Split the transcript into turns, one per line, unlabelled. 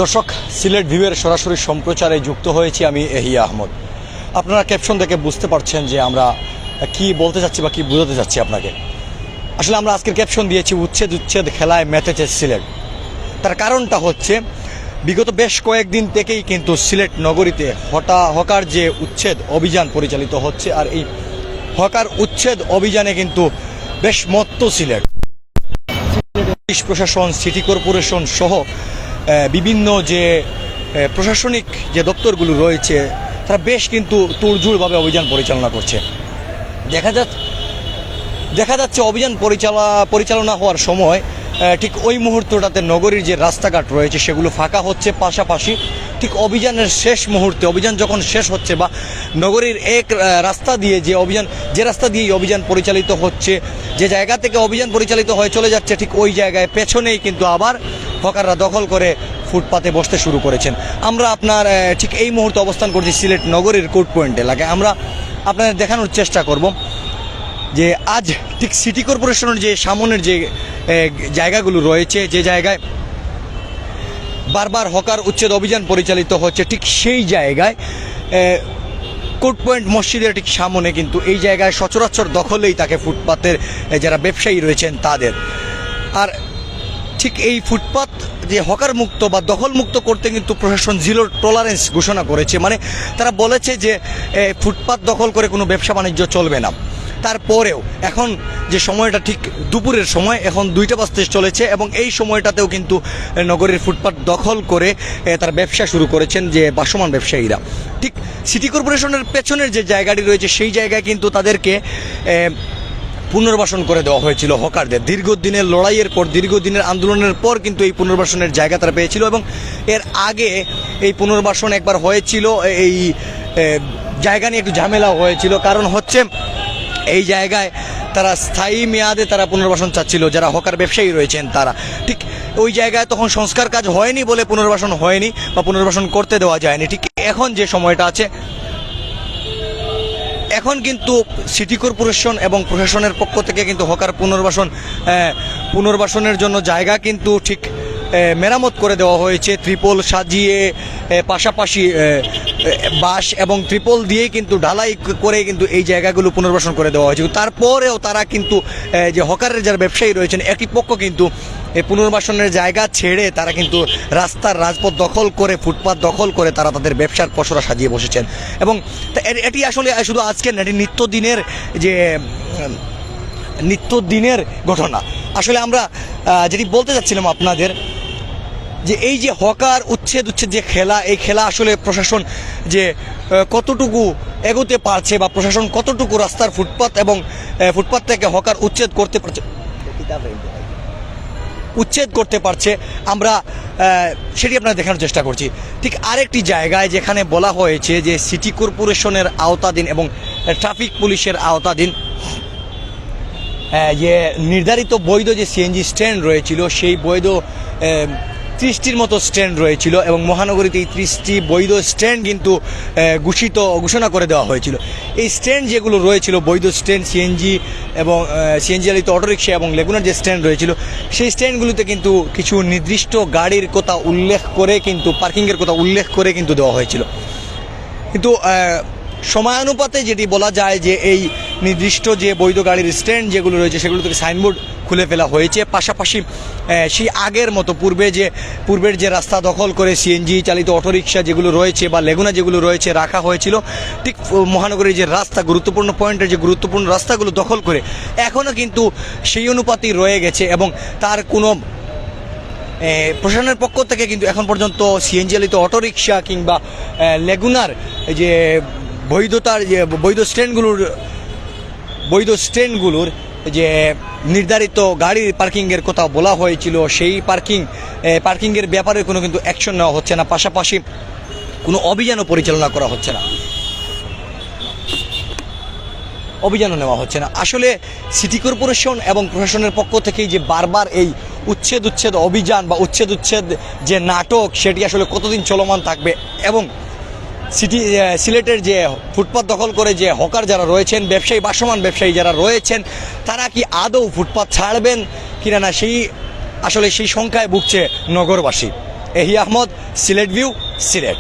দর্শক, সিলেট ভিউয়ের সরাসরি সম্প্রচারে যুক্ত হয়েছি আমি এহিয়া আহমদ। আপনারা ক্যাপশন দেখে বুঝতে পারছেন যে আমরা কি বলতে চাচ্ছি বা কি বোঝাতে চাচ্ছি আপনাকে। আসলে আমরা আজকের ক্যাপশন দিয়েছি উচ্ছেদ উচ্ছেদ খেলায় মেতেছে সিলেট। তার কারণটা হচ্ছে বিগত বেশ কয়েকদিন থেকেই কিন্তু সিলেট নগরীতে হকার যে উচ্ছেদ অভিযান পরিচালিত হচ্ছে, আর এই হকার উচ্ছেদ অভিযানে কিন্তু বেশ মত্ত সিলেট। পুলিশ প্রশাসন, সিটি কর্পোরেশন সহ বিভিন্ন যে প্রশাসনিক যে দপ্তরগুলো রয়েছে তারা বেশ কিন্তু তোড়জোড়ভাবে অভিযান পরিচালনা করছে। দেখা যাচ্ছে অভিযান পরিচালনা হওয়ার সময় ঠিক ওই মুহূর্তটাতে নগরীর যে রাস্তাঘাট রয়েছে সেগুলো ফাঁকা হচ্ছে, পাশাপাশি ঠিক অভিযানের শেষ মুহূর্তে অভিযান যখন শেষ হচ্ছে বা নগরীর এক রাস্তা দিয়ে যে রাস্তা দিয়ে অভিযান পরিচালিত হচ্ছে, যে জায়গা থেকে অভিযান পরিচালিত হয়ে চলে যাচ্ছে, ঠিক ওই জায়গায় পেছনেই কিন্তু আবার হকাররা দখল করে ফুটপাতে বসতে শুরু করেছেন। আমরা আপনার ঠিক এই মুহূর্তে অবস্থান করছি সিলেট নগরীর কোর্ট পয়েন্ট এলাকায়। আমরা আপনাদের দেখানোর চেষ্টা করব যে আজ ঠিক সিটি কর্পোরেশনের যে সামনের যে জায়গাগুলো রয়েছে, যে জায়গায় বারবার হকার উচ্ছেদ অভিযান পরিচালিত হচ্ছে, ঠিক সেই জায়গায় কোর্ট পয়েন্ট মসজিদের ঠিক সামনে কিন্তু এই জায়গায় সচরাচর দখলেই থাকে ফুটপাতের যারা ব্যবসায়ী রয়েছেন তাদের। আর ঠিক এই ফুটপাত যে হকার মুক্ত বা দখল মুক্ত করতে কিন্তু প্রশাসন জিরো টলারেন্স ঘোষণা করেছে। মানে তারা বলেছে যে ফুটপাত দখল করে কোনো ব্যবসা বাণিজ্য চলবে না। তারপরেও এখন যে সময়টা ঠিক দুপুরের সময়, এখন 2টা বাজতে চলেছে, এবং এই সময়টাতেও কিন্তু নগরীর ফুটপাত দখল করে তার ব্যবসা শুরু করেছেন যে ভাসমান ব্যবসায়ীরা। ঠিক সিটি কর্পোরেশনের পেছনের যে জায়গাটি রয়েছে সেই জায়গায় কিন্তু তাদেরকে পুনর্বাসন করে দেওয়া হয়েছিল হকারদের। দীর্ঘদিনের লড়াইয়ের পর, দীর্ঘদিনের আন্দোলনের পর কিন্তু এই পুনর্বাসনের জায়গা তারা পেয়েছিল, এবং এর আগে এই পুনর্বাসন একবার হয়েছিল। এই জায়গা নিয়ে একটু ঝামেলাও হয়েছিল, কারণ হচ্ছে এই জায়গায় তারা স্থায়ী মেয়াদে তারা পুনর্বাসন চাচ্ছিল, যারা হকার ব্যবসায়ী রয়েছেন তারা। ঠিক ওই জায়গায় তখন সংস্কার কাজ হয়নি বলে পুনর্বাসন হয়নি বা পুনর্বাসন করতে দেওয়া যায়নি। ঠিক এখন যে সময়টা আছে, এখন কিন্তু সিটি কর্পোরেশন এবং প্রশাসনের পক্ষ থেকে কিন্তু হকার পুনর্বাসনের জন্য জায়গা কিন্তু ঠিক মেরামত করে দেওয়া হয়েছে, ত্রিপল সাজিয়ে, পাশাপাশি বাঁশ এবং ত্রিপল দিয়ে কিন্তু ঢালাই করে কিন্তু এই জায়গাগুলো পুনর্বাসন করে দেওয়া হয়েছে। তারপরেও তারা কিন্তু যে হকারের যারা ব্যবসায়ী রয়েছেন একটি পক্ষ কিন্তু এই পুনর্বাসনের জায়গা ছেড়ে তারা কিন্তু রাস্তার রাজপথ দখল করে, ফুটপাত দখল করে তারা তাদের ব্যবসার পসরা সাজিয়ে বসেছেন। এবং এটি আসলে শুধু আজকের না, এটি নিত্যদিনের ঘটনা। আসলে আমরা যেটি বলতে চাচ্ছিলাম আপনাদের, যে এই যে হকার উচ্ছেদ যে খেলা, এই খেলা আসলে প্রশাসন যে কতটুকু এগোতে পারছে বা প্রশাসন কতটুকু রাস্তার ফুটপাত থেকে হকার উচ্ছেদ করতে পারছে আমরা সেটি আপনারা দেখানোর চেষ্টা করছি। ঠিক আরেকটি জায়গায় যেখানে বলা হয়েছে যে সিটি কর্পোরেশনের আওতাধীন এবং ট্রাফিক পুলিশের আওতাধীন যে নির্ধারিত বৈধ যে সিএনজি স্ট্যান্ড রয়েছিল, সেই বৈধ 30টির মতো স্ট্যান্ড রয়েছিল, এবং মহানগরীতে এই 30টি বৈধ স্ট্যান্ড কিন্তু ঘোষণা করে দেওয়া হয়েছিল। এই স্ট্যান্ড যেগুলো রয়েছিল, বৈধ স্ট্যান্ড, সিএনজি এবং সিএনজি চালিত অটোরিকশা এবং লেগুনার যে স্ট্যান্ড রয়েছিল, সেই স্ট্যান্ডগুলোতে কিন্তু কিছু নির্দিষ্ট গাড়ির কথা উল্লেখ করে কিন্তু পার্কিংয়ের কথা উল্লেখ করে কিন্তু দেওয়া হয়েছিল। কিন্তু সময়ানুপাতে যেটি বলা যায় যে এই নির্দিষ্ট যে বৈধ গাড়ির স্ট্যান্ড যেগুলো রয়েছে সেগুলো থেকে সাইনবোর্ড খুলে ফেলা হয়েছে। পাশাপাশি সেই আগের মতো পূর্বের যে রাস্তা দখল করে সিএনজি চালিত অটোরিকশা যেগুলো রয়েছে বা লেগুনা যেগুলো রয়েছে রাখা হয়েছিল, ঠিক মহানগরীর যে রাস্তা, গুরুত্বপূর্ণ পয়েন্টের যে গুরুত্বপূর্ণ রাস্তাগুলো দখল করে এখনও কিন্তু সেই অনুপাতই রয়ে গেছে, এবং তার কোনো প্রশাসনের পক্ষ থেকে কিন্তু এখন পর্যন্ত সিএনজি চালিত অটোরিকশা কিংবা লেগুনার যে বৈধ স্ট্যান্ডগুলোর যে নির্ধারিত গাড়ির পার্কিংয়ের কথা বলা হয়েছিল, সেই পার্কিংয়ের ব্যাপারে কোনো কিন্তু অ্যাকশন নেওয়া হচ্ছে না। পাশাপাশি কোনো অভিযানও পরিচালনা করা হচ্ছে না, অভিযানও নেওয়া হচ্ছে না। আসলে সিটি কর্পোরেশন এবং প্রশাসনের পক্ষ থেকেই যে বারবার এই উচ্ছেদ অভিযান বা উচ্ছেদ যে নাটক, সেটি আসলে কতদিন চলমান থাকবে, এবং সিলেটের যে ফুটপাত দখল করে যে হকার যারা রয়েছেন, ভাসমান ব্যবসায়ী যারা রয়েছেন, তারা কি আদৌ ফুটপাত ছাড়বেন কিনা না, সেই সংখ্যায় ভুগছে নগরবাসী। এহি আহমদ, সিলেট ভিউ, সিলেট।